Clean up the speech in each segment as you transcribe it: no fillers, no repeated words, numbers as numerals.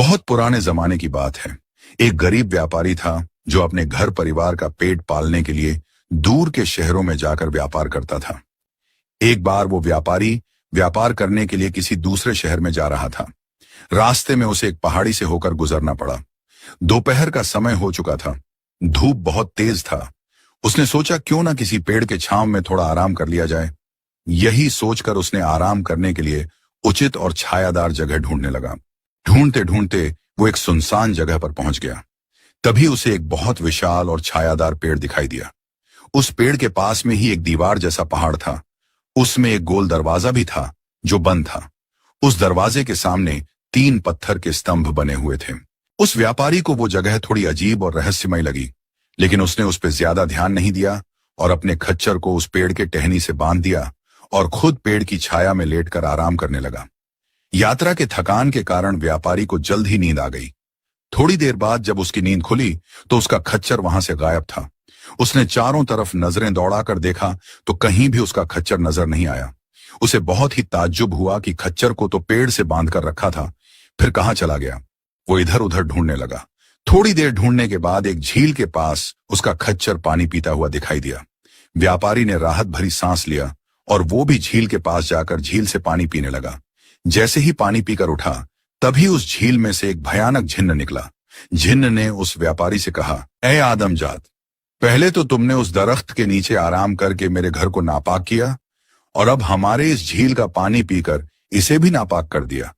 बहुत पुराने जमाने की बात है। एक गरीब व्यापारी था जो अपने घर परिवार का पेट पालने के लिए दूर के शहरों में जाकर व्यापार करता था। एक बार वो व्यापारी व्यापार करने के लिए किसी दूसरे शहर में जा रहा था। रास्ते में उसे एक पहाड़ी से होकर गुजरना पड़ा। दोपहर का समय हो चुका था। धूप बहुत तेज था। उसने सोचा क्यों ना किसी पेड़ के छांव में थोड़ा आराम कर लिया जाए। यही सोचकर उसने आराम करने के लिए उचित और छायादार जगह ढूंढने लगा। ढूंढते ढूंढते वो एक सुनसान जगह पर पहुंच गया। तभी उसे एक बहुत विशाल और छायादार पेड़ दिखाई दिया। उस पेड़ के पास में ही एक दीवार जैसा पहाड़ था। उसमें एक गोल दरवाजा भी था जो बंद था। उस दरवाजे के सामने 3 पत्थर के स्तंभ बने हुए थे। उस व्यापारी को वो जगह थोड़ी अजीब और रहस्यमय लगी, लेकिन उसने उस पर ज्यादा ध्यान नहीं दिया और अपने खच्चर को उस पेड़ के टहनी से बांध दिया और खुद पेड़ की छाया में लेटकर आराम करने लगा। यात्रा के थकान के कारण व्यापारी को जल्द ही नींद आ गई। थोड़ी देर बाद जब उसकी नींद खुली तो उसका खच्चर वहां से गायब था। उसने चारों तरफ नजरें दौड़ाकर देखा तो कहीं भी उसका खच्चर नजर नहीं आया। उसे बहुत ही ताज्जुब हुआ कि खच्चर को तो पेड़ से बांधकर रखा था, फिर कहां चला गया। वो इधर उधर ढूंढने लगा। थोड़ी देर ढूंढने के बाद एक झील के पास उसका खच्चर पानी पीता हुआ दिखाई दिया। व्यापारी ने राहत भरी सांस लिया और वो भी झील के पास जाकर झील से पानी पीने लगा। जैसे ही पानी पीकर उठा तभी उस झील में से एक भयानक झिन्न निकला। झिन्न ने उस व्यापारी से कहा, ऐ आदमजात, पहले तो तुमने उस दरख्त के नीचे आराम करके मेरे घर को नापाक किया और अब हमारे इस झील का पानी पीकर इसे भी नापाक कर दिया।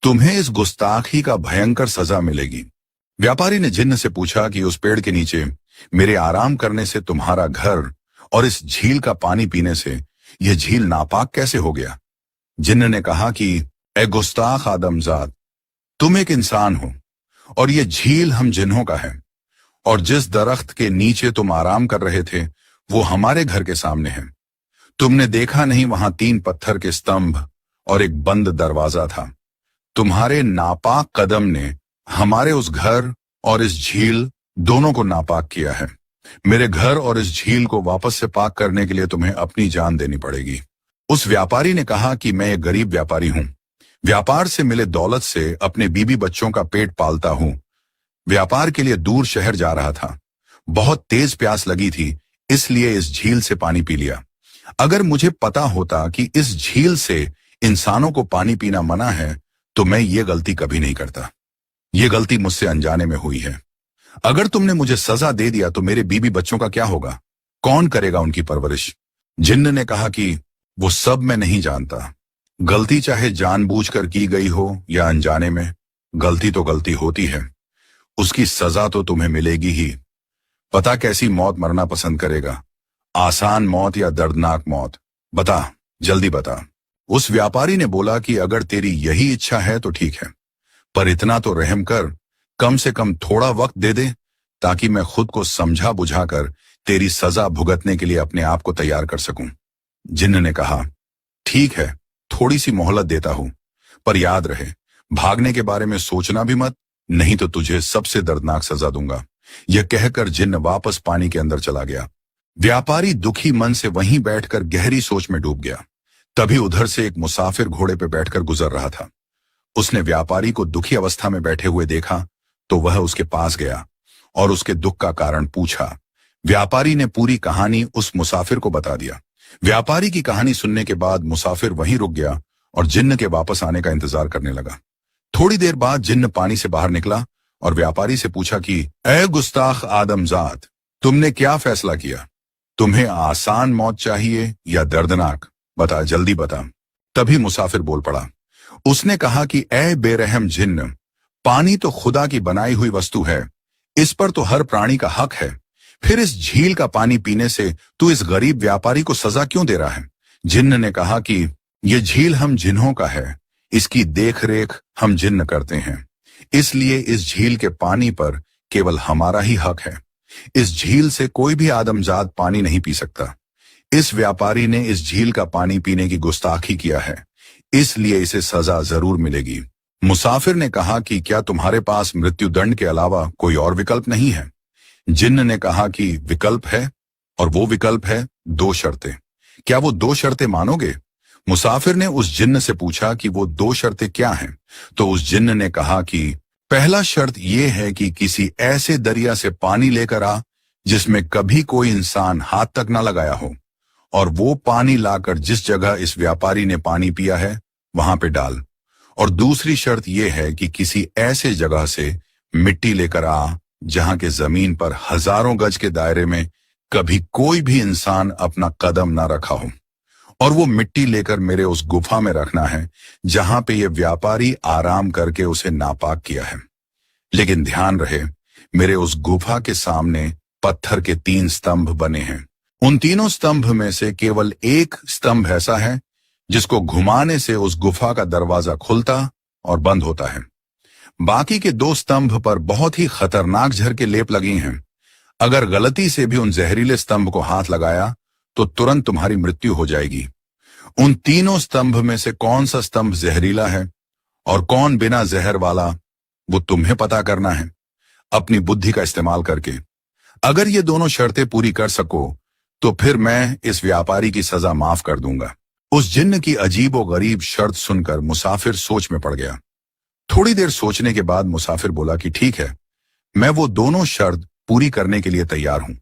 तुम्हें इस गुस्ताखी का भयंकर सजा मिलेगी। व्यापारी ने जिन्न से पूछा कि उस पेड़ के नीचे मेरे आराम करने से तुम्हारा घर और इस झील का पानी पीने से यह झील नापाक कैसे हो गया। जिन्न ने कहा कि ए गुस्ताख आदमजात, तुम एक इंसान हो और यह झील हम जिन्हों का है, और जिस दरख्त के नीचे तुम आराम कर रहे थे वो हमारे घर के सामने है। तुमने देखा नहीं वहां 3 पत्थर के स्तंभ और एक बंद दरवाजा था। तुम्हारे नापाक कदम ने हमारे उस घर और इस झील दोनों को नापाक किया है। मेरे घर और इस झील को वापस से पाक करने के लिए तुम्हें अपनी जान देनी पड़ेगी। उस व्यापारी ने कहा कि मैं एक गरीब व्यापारी हूं। व्यापार से मिले दौलत से अपने बीबी बच्चों का पेट पालता हूं। व्यापार के लिए दूर शहर जा रहा था। बहुत तेज प्यास लगी थी, इसलिए इस झील से पानी पी लिया। अगर मुझे पता होता कि इस झील से इंसानों को पानी पीना मना है तो मैं ये गलती कभी नहीं करता। ये गलती मुझसे अनजाने में हुई है। अगर तुमने मुझे सजा दे दिया तो मेरे बीबी बच्चों का क्या होगा? कौन करेगा उनकी परवरिश? जिन्न ने कहा कि वो सब मैं नहीं जानता। गलती चाहे जानबूझकर की गई हो या अनजाने में, गलती तो गलती होती है। उसकी सजा तो तुम्हें मिलेगी ही। पता कैसी मौत मरना पसंद करेगा? आसान मौत या दर्दनाक मौत? बता, जल्दी बता। उस व्यापारी ने बोला कि अगर तेरी यही इच्छा है तो ठीक है, पर इतना तो रहम कर, कम से कम थोड़ा वक्त दे दे ताकि मैं खुद को समझा बुझाकर तेरी सजा भुगतने के लिए अपने आप को तैयार कर सकूं। जिन्न ने कहा, ठीक है, थोड़ी सी मोहलत देता हूं, पर याद रहे भागने के बारे में सोचना भी मत, नहीं तो तुझे सबसे दर्दनाक सजा दूंगा। यह कहकर जिन्न वापस पानी के अंदर चला गया। व्यापारी दुखी मन से वहीं बैठकर गहरी सोच में डूब गया। तभी उधर से एक मुसाफिर घोड़े पर बैठकर गुजर रहा था। उसने व्यापारी को दुखी अवस्था में बैठे हुए देखा तो वह उसके पास गया और उसके दुख का कारण पूछा। व्यापारी ने पूरी कहानी उस मुसाफिर को बता दिया। व्यापारी की कहानी सुनने के बाद मुसाफिर वहीं रुक गया और जिन्न के वापस आने का इंतजार करने लगा। थोड़ी देर बाद जिन्न पानी से बाहर निकला और व्यापारी से पूछा कि ए गुस्ताख आदमजात, तुमने क्या फैसला किया? तुम्हें आसान मौत चाहिए या दर्दनाक? बता, जल्दी बता। तभी मुसाफिर बोल पड़ा। उसने कहा कि ए बेरहम जिन्न, पानी तो खुदा की बनाई हुई वस्तु है, इस पर तो हर प्राणी का हक है। फिर इस झील का पानी पीने से तू इस गरीब व्यापारी को सजा क्यों दे रहा है? जिन्न ने कहा कि यह झील हम जिन्हों का है, इसकी देखरेख हम जिन्न करते हैं, इसलिए इस झील के पानी पर केवल हमारा ही हक है। इस झील से कोई भी आदमजात पानी नहीं पी सकता। इस व्यापारी ने इस झील का पानी पीने की गुस्ताखी किया है, इसलिए इसे सजा जरूर मिलेगी। मुसाफिर ने कहा कि क्या तुम्हारे पास मृत्युदंड के अलावा कोई और विकल्प नहीं है? जिन्न ने कहा कि विकल्प है, और वो विकल्प है 2 शर्तें। क्या वो 2 शर्तें मानोगे? मुसाफिर ने उस जिन्न से पूछा कि वो 2 शर्तें क्या हैं? तो उस जिन्न ने कहा कि पहला शर्त यह है कि किसी ऐसे दरिया से पानी लेकर आ जिसमें कभी कोई इंसान हाथ तक न लगाया हो, और वो पानी लाकर जिस जगह इस व्यापारी ने पानी पिया है वहां पे डाल। और दूसरी शर्त यह है कि किसी ऐसे जगह से मिट्टी लेकर आ जहां के जमीन पर हजारों गज के दायरे में कभी कोई भी इंसान अपना कदम ना रखा हो, और वो मिट्टी लेकर मेरे उस गुफा में रखना है जहां पे ये व्यापारी आराम करके उसे नापाक किया है। लेकिन ध्यान रहे, मेरे उस गुफा के सामने पत्थर के 3 स्तंभ बने हैं। उन तीनों स्तंभ में से केवल एक स्तंभ ऐसा है जिसको घुमाने से उस गुफा का दरवाजा खुलता और बंद होता है। बाकी के 2 स्तंभ पर बहुत ही खतरनाक जहर के लेप लगी हैं। अगर गलती से भी उन जहरीले स्तंभ को हाथ लगाया तो तुरंत तुम्हारी मृत्यु हो जाएगी। उन तीनों स्तंभ में से कौन सा स्तंभ जहरीला है और कौन बिना जहर वाला, वो तुम्हें पता करना है अपनी बुद्धि का इस्तेमाल करके। अगर ये दोनों शर्तें पूरी कर सको तो फिर मैं इस व्यापारी की सजा माफ कर दूंगा। उस जिन्न की अजीब और गरीब शर्त सुनकर मुसाफिर सोच में पड़ गया। थोड़ी देर सोचने के बाद मुसाफिर बोला कि ठीक है, मैं वो दोनों शर्त पूरी करने के लिए तैयार हूं।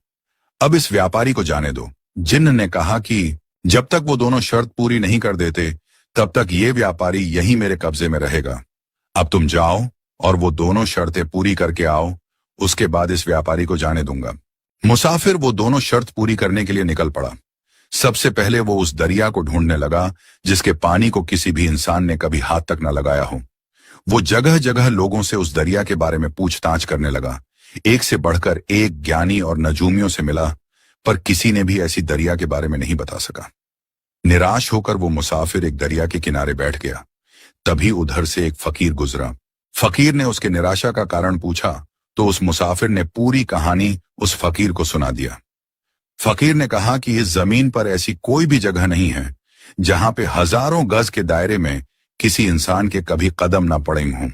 अब इस व्यापारी को जाने दो। जिन्न ने कहा कि जब तक वो दोनों शर्त पूरी नहीं कर देते तब तक ये व्यापारी यहीं मेरे कब्जे में रहेगा। अब तुम जाओ और वो दोनों शर्तें पूरी करके आओ, उसके बाद इस व्यापारी को जाने दूंगा। मुसाफिर वो दोनों शर्त पूरी करने के लिए निकल पड़ा। सबसे पहले वो उस दरिया को ढूंढने लगा जिसके पानी को किसी भी इंसान ने कभी हाथ तक न लगाया हो। वो जगह जगह लोगों से उस दरिया के बारे में पूछताछ करने लगा। एक से बढ़कर एक ज्ञानी और नजूमियों से मिला, पर किसी ने भी ऐसी दरिया के बारे में नहीं बता सका। निराश होकर वो मुसाफिर एक दरिया के किनारे बैठ गया। तभी उधर से एक फकीर गुजरा। फकीर ने उसके निराशा का कारण पूछा तो उस मुसाफिर ने पूरी कहानी उस फकीर को सुना दिया। फकीर ने कहा कि इस जमीन पर ऐसी कोई भी जगह नहीं है जहां पे हजारों गज के दायरे में किसी इंसान के कभी कदम ना पड़े हों,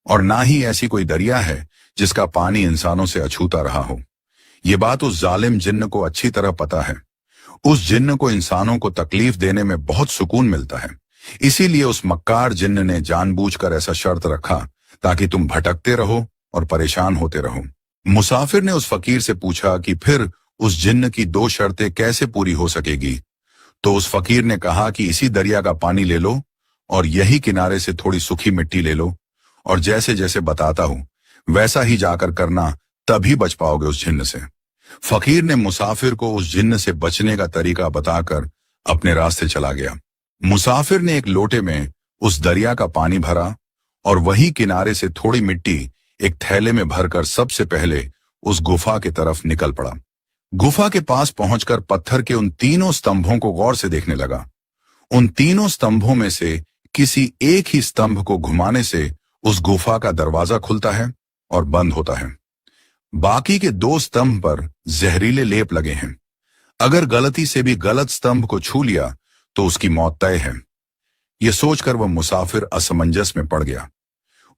और ना ही ऐसी कोई दरिया है जिसका पानी इंसानों से अछूता रहा हो। ये बात उस जालिम जिन्न को अच्छी तरह पता है। उस जिन्न को इंसानों को तकलीफ देने में बहुत सुकून मिलता है। इसीलिए उस मक्कार जिन्न ने जानबूझकर ऐसा शर्त रखा ताकि तुम भटकते रहो और परेशान होते रहो। मुसाफिर ने उस फकीर से पूछा कि फिर उस जिन्न की 2 शर्तें कैसे पूरी हो सकेगी। तो उस फकीर ने कहा कि इसी दरिया का पानी ले लो और यही किनारे से थोड़ी सूखी मिट्टी ले लो, और जैसे जैसे बताता हूं वैसा ही जाकर करना, तभी बच पाओगे उस जिन्न से। फकीर ने मुसाफिर को उस जिन्न से बचने का तरीका बताकर अपने रास्ते चला गया। मुसाफिर ने एक लोटे में उस दरिया का पानी भरा और वही किनारे से थोड़ी मिट्टी एक थैले में भरकर सबसे पहले उस गुफा की तरफ निकल पड़ा। गुफा के पास पहुंचकर पत्थर के उन तीनों स्तंभों को गौर से देखने लगा। उन तीनों स्तंभों में से किसी एक ही स्तंभ को घुमाने से उस गुफा का दरवाजा खुलता है और बंद होता है। बाकी के 2 स्तंभ पर जहरीले लेप लगे हैं। अगर गलती से भी गलत स्तंभ को छू लिया तो उसकी मौत तय है। यह सोचकर वह मुसाफिर असमंजस में पड़ गया।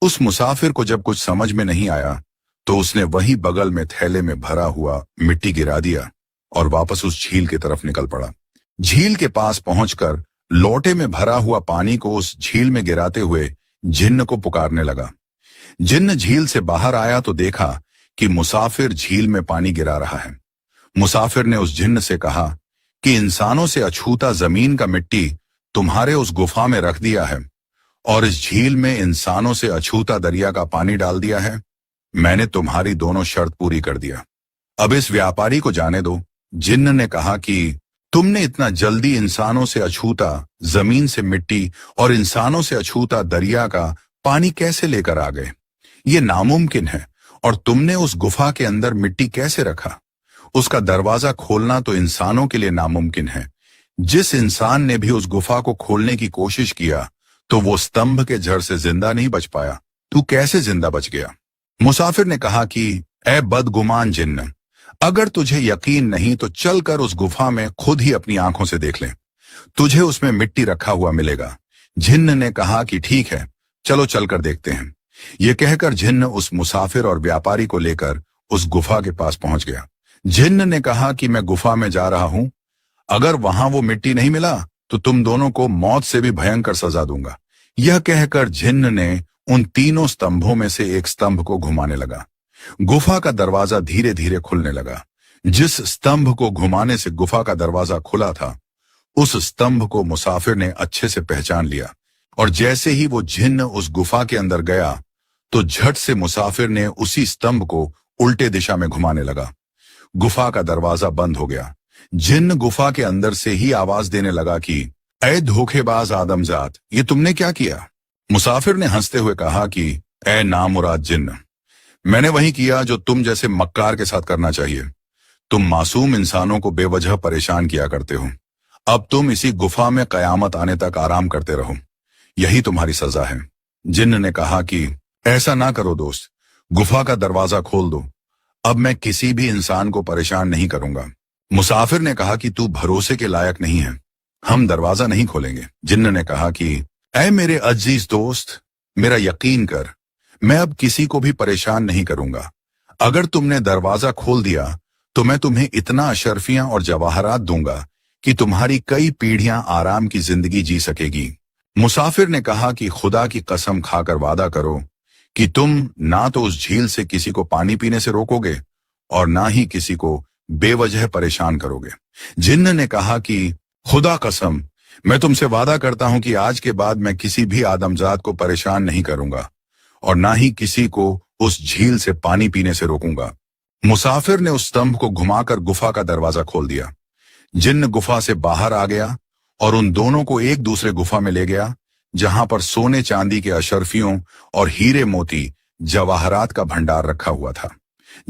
उस मुसाफिर को जब कुछ समझ में नहीं आया तो उसने वही बगल में थैले में भरा हुआ मिट्टी गिरा दिया और वापस उस झील की तरफ निकल पड़ा। झील के पास पहुंचकर लोटे में भरा हुआ पानी को उस झील में गिराते हुए जिन्न को पुकारने लगा। जिन्न झील से बाहर आया तो देखा कि मुसाफिर झील में पानी गिरा रहा है। मुसाफिर ने उस जिन्न से कहा कि इंसानों से अछूता जमीन का मिट्टी तुम्हारे उस गुफा में रख दिया है और इस झील में इंसानों से अछूता दरिया का पानी डाल दिया है। मैंने तुम्हारी दोनों शर्त पूरी कर दिया। अब इस व्यापारी को जाने दो। जिन्न ने कहा कि तुमने इतना जल्दी इंसानों से अछूता जमीन से मिट्टी और इंसानों से अछूता दरिया का पानी कैसे लेकर आ गए? ये नामुमकिन है। और तुमने उस गुफा के अंदर मिट्टी कैसे रखा? उसका दरवाजा खोलना तो इंसानों के लिए नामुमकिन है। जिस इंसान ने भी उस गुफा को खोलने की कोशिश किया तो वो स्तंभ के जड़ से जिंदा नहीं बच पाया। तू कैसे जिंदा बच गया? मुसाफिर ने कहा कि ए बदगुमान जिन्न, अगर तुझे यकीन नहीं तो चलकर उस गुफा में खुद ही अपनी आंखों से देख ले, तुझे उसमें मिट्टी रखा हुआ मिलेगा। जिन्न ने कहा कि ठीक है, चलो चलकर देखते हैं। यह कहकर जिन्न उस मुसाफिर और व्यापारी को लेकर उस गुफा के पास पहुंच गया। जिन्न ने कहा कि मैं गुफा में जा रहा हूं, अगर वहां वो मिट्टी नहीं मिला तो तुम दोनों को मौत से भी भयंकर सजा दूंगा। यह कहकर जिन्न ने उन तीनों स्तंभों में से एक स्तंभ को घुमाने लगा। गुफा का दरवाजा धीरे धीरे खुलने लगा। जिस स्तंभ को घुमाने से गुफा का दरवाजा खुला था, उस स्तंभ को मुसाफिर ने अच्छे से पहचान लिया, और जैसे ही वो जिन्न उस गुफा के अंदर गया तो झट से मुसाफिर ने उसी स्तंभ को उल्टे दिशा में घुमाने लगा। गुफा का दरवाजा बंद हो गया। जिन्न गुफा के अंदर से ही आवाज देने लगा कि ऐ धोखेबाज आदमजात, ये तुमने क्या किया? मुसाफिर ने हंसते हुए कहा कि ऐ नामुराद जिन्न, मैंने वही किया जो तुम जैसे मक्कार के साथ करना चाहिए। तुम मासूम इंसानों को बेवजह परेशान किया करते हो। अब तुम इसी गुफा में कयामत आने तक आराम करते रहो, यही तुम्हारी सजा है। जिन्न ने कहा कि ऐसा ना करो दोस्त, गुफा का दरवाजा खोल दो, अब मैं किसी भी इंसान को परेशान नहीं करूंगा। मुसाफिर ने कहा कि तू भरोसे के लायक नहीं है, हम दरवाजा नहीं खोलेंगे। जिन्न ने कहा कि ऐ मेरे अजीज दोस्त, मेरा यकीन कर, मैं अब किसी को भी परेशान नहीं करूंगा। अगर तुमने दरवाजा खोल दिया तो मैं तुम्हें इतना अशर्फियां और जवाहरात दूंगा कि तुम्हारी कई पीढ़ियां आराम की जिंदगी जी सकेगी। मुसाफिर ने कहा कि खुदा की कसम खाकर वादा करो कि तुम ना तो उस झील से किसी को पानी पीने से रोकोगे और ना ही किसी को बेवजह परेशान करोगे। जिन्न ने कहा कि खुदा कसम, मैं तुमसे वादा करता हूं कि आज के बाद मैं किसी भी आदमजात को परेशान नहीं करूंगा और ना ही किसी को उस झील से पानी पीने से रोकूंगा। मुसाफिर ने उस स्तंभ को घुमाकर गुफा का दरवाजा खोल दिया। जिन्न गुफा से बाहर आ गया और उन दोनों को एक दूसरे गुफा में ले गया, जहां पर सोने चांदी के अशर्फियों और हीरे मोती जवाहरात का भंडार रखा हुआ था।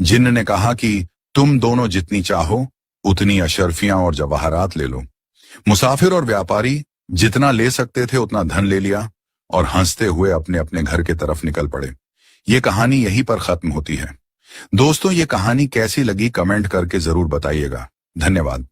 जिन्न ने कहा कि तुम दोनों जितनी चाहो उतनी अशर्फियां और जवाहरात ले लो। मुसाफिर और व्यापारी जितना ले सकते थे उतना धन ले लिया और हंसते हुए अपने अपने घर की तरफ निकल पड़े। ये कहानी यहीं पर खत्म होती है। दोस्तों, ये कहानी कैसी लगी कमेंट करके जरूर बताइएगा। धन्यवाद।